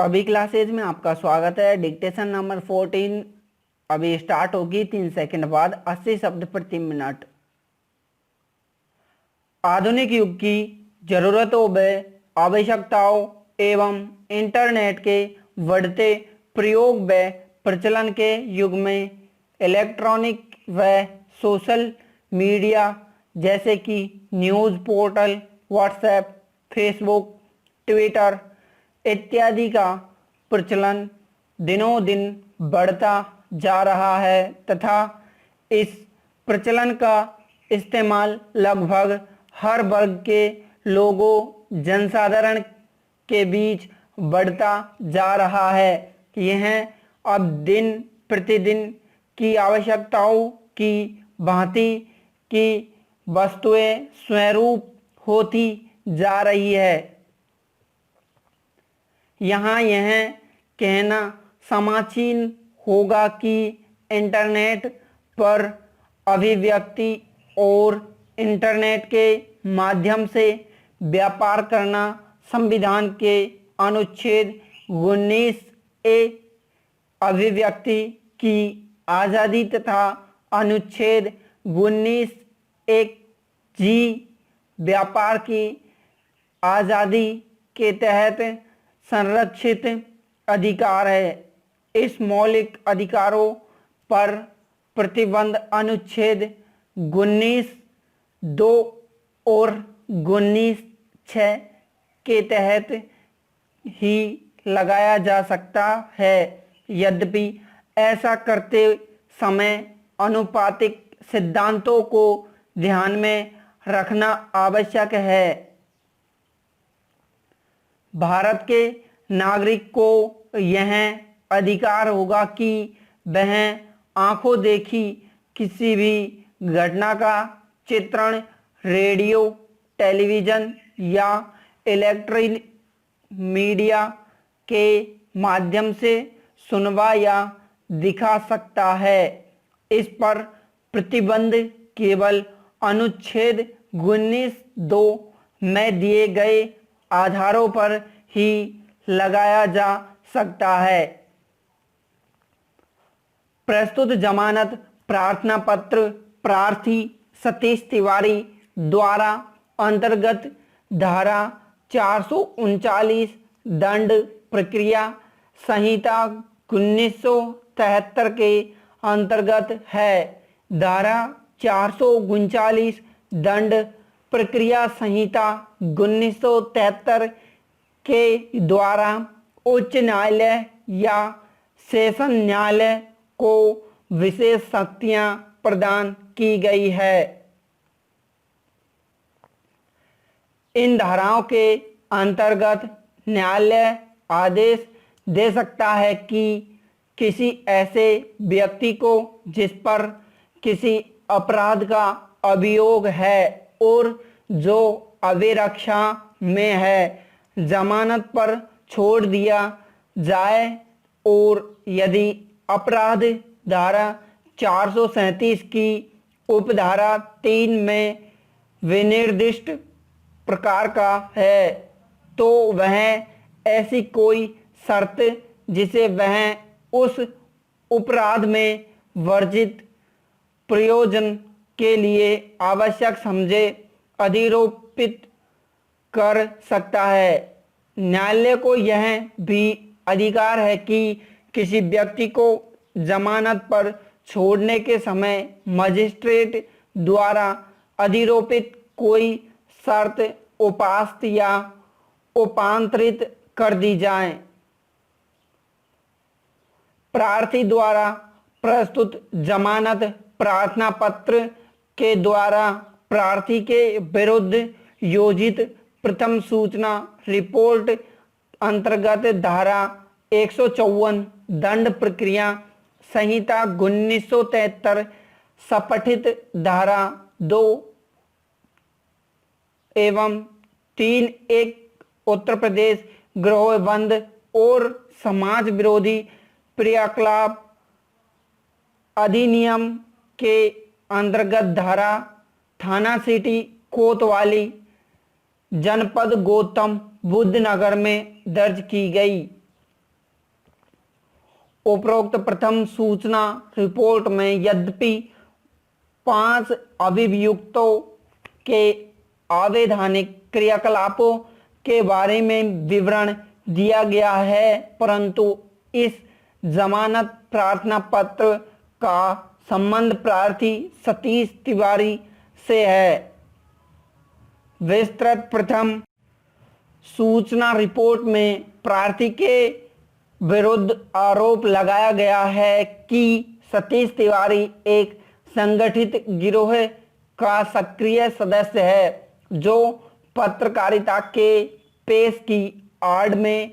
अभी क्लासेज में आपका स्वागत है। डिक्टेशन नंबर 14 अभी स्टार्ट होगी 3 सेकंड बाद। 80 शब्द प्रति मिनट। आधुनिक युग की जरूरतों व आवश्यकताओं एवं इंटरनेट के बढ़ते प्रयोग व प्रचलन के युग में इलेक्ट्रॉनिक व सोशल मीडिया जैसे कि news portal, WhatsApp, Facebook, Twitter इत्यादि का प्रचलन दिनों दिन बढ़ता जा रहा है तथा इस प्रचलन का इस्तेमाल लगभग हर वर्ग के लोगों जनसाधारण के बीच बढ़ता जा रहा है। यह अब दिन प्रतिदिन की आवश्यकताओं की भांति की वस्तुएं स्वरूप होती जा रही है। यहाँ यह कहना समाचीन होगा कि इंटरनेट पर अभिव्यक्ति और इंटरनेट के माध्यम से व्यापार करना संविधान के अनुच्छेद 19 अभिव्यक्ति की आज़ादी तथा अनुच्छेद 19 जी व्यापार की आज़ादी के तहत संरक्षित अधिकार है। इस मौलिक अधिकारों पर प्रतिबंध अनुच्छेद 19(2) और 19(6) के तहत ही लगाया जा सकता है। यद्यपि ऐसा करते समय अनुपातिक सिद्धांतों को ध्यान में रखना आवश्यक है। भारत के नागरिक को यह अधिकार होगा कि वह आंखों देखी किसी भी घटना का चित्रण रेडियो, टेलीविज़न या इलेक्ट्रॉनिक मीडिया के माध्यम से सुनवा या दिखा सकता है। इस पर प्रतिबंध केवल अनुच्छेद 19(2) में दिए गए आधारों पर ही लगाया जा सकता है। प्रस्तुत जमानत प्रार्थना पत्र प्रार्थी सतीश तिवारी द्वारा अंतर्गत धारा 439 दंड प्रक्रिया संहिता 1973 के अंतर्गत है। धारा 439 दंड प्रक्रिया संहिता 1973 के द्वारा उच्च न्यायालय या सेशन न्यायालय को विशेष शक्तियां प्रदान की गई है। इन धाराओं के अंतर्गत न्यायालय आदेश दे सकता है कि किसी ऐसे व्यक्ति को जिस पर किसी अपराध का अभियोग है और जो अभिरक्षा में है, जमानत पर छोड़ दिया जाए और यदि अपराध धारा 437 की उपधारा 3 में विनिर्दिष्ट प्रकार का है तो वह ऐसी कोई शर्त जिसे वह उस अपराध में वर्जित प्रयोजन के लिए आवश्यक समझे अधिरोपित कर सकता है। न्यायालय को यह भी अधिकार है कि किसी व्यक्ति को जमानत पर छोड़ने के समय मजिस्ट्रेट द्वारा अधिरोपित कोई शर्त उपास्त या उपांतरित कर दी जाए। प्रार्थी द्वारा प्रस्तुत जमानत प्रार्थना पत्र के द्वारा प्रार्थी के विरुद्ध योजित प्रथम सूचना रिपोर्ट अंतर्गत धारा 154 दंड प्रक्रिया संहिता 1973 सपठित धारा 2 एवं 3(1) उत्तर प्रदेश गृहबंद और समाज विरोधी क्रियाकलाप अधिनियम के अंतर्गत धारा थाना सिटी कोतवाली जनपद गौतम बुद्ध नगर में दर्ज की गई। उपरोक्त प्रथम सूचना रिपोर्ट में यद्यपि 5 अभियुक्तों के आवैधानिक क्रियाकलापों के बारे में विवरण दिया गया है, परंतु इस जमानत प्रार्थना पत्र का संबंध प्रार्थी सतीश तिवारी से है। विस्तृत प्रथम सूचना रिपोर्ट में प्रार्थी के विरुद्ध आरोप लगाया गया है कि सतीश तिवारी एक संगठित गिरोह का सक्रिय सदस्य है, जो पत्रकारिता के पेश की आड़ में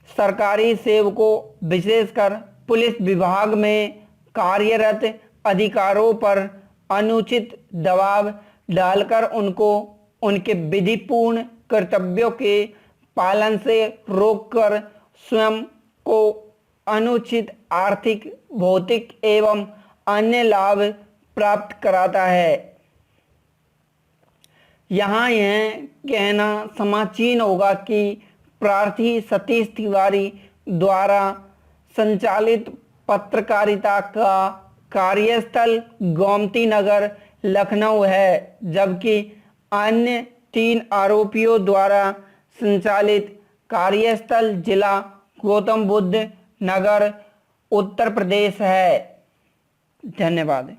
सरकारी सेवकों, विशेषकर पुलिस विभाग में कार्यरत अधिकारियों पर अनुचित दबाव डालकर उनको उनके विधिपूर्ण कर्तव्यों के पालन से रोककर स्वयं को अनुचित आर्थिक, भौतिक एवं अन्य लाभ प्राप्त कराता है। यहाँ यह कहना समीचीन होगा कि प्रार्थी सतीश तिवारी द्वारा संचालित पत्रकारिता का कार्यस्थल गोमती नगर लखनऊ है, जबकि अन्य 3 आरोपियों द्वारा संचालित कार्यस्थल जिला गौतम बुद्ध नगर उत्तर प्रदेश है। धन्यवाद।